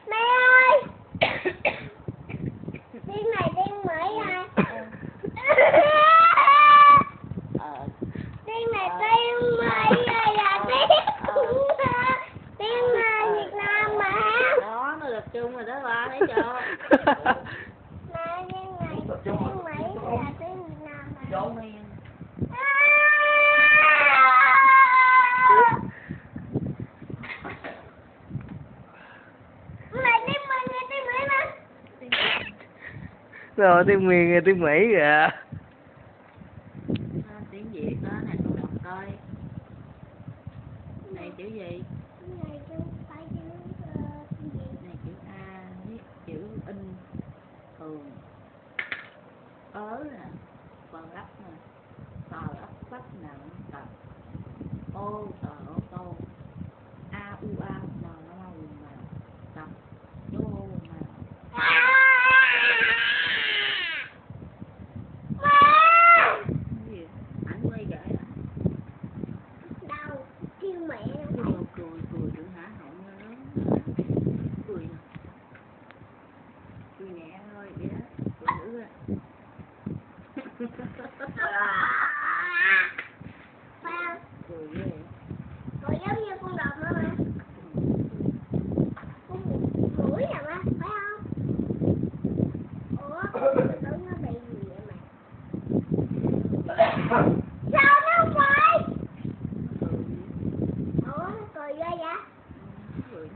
Mẹ ơi. Tiên này tiên Mỹ à. Tiên này tiên Mỹ à, tiên Việt Nam mà. Đó, nó gặp chung rồi đó ba, thấy chưa? Mẹ tiên này tiên Mỹ là tiên Việt Nam mà. Chỗ miền. Này tiên Mỹ nghe tiên Mỹ mà. Rồi tiếng miền nghe tiếng Mỹ kìa. Tiếng Việt đó nè, con đọc coi. Này chữ gì? Này chữ phải chữ gì? Này chữ A, viết chữ in thường. Nè, phần ấp nè, tờ ấp vấp nặng tập, ô tờ ô tô, a u a mờ nó mà tập, đô mà. Cái gì? Ảnh quay gửi à? Đâu? Kêu mẹ nó. Cười đừng hả họng nó lớn. Cười nè. Cười nhẹ thôi vậy đó. Cười dữ à. Phải không? Cười ghê. Cười giống như con đờm đó mà. Con mũi nè má, phải không? Ủa, tôi tưởng nó bị gì vậy mà. Sao nó không phải? Ủa, nó cười ghê vậy? Cười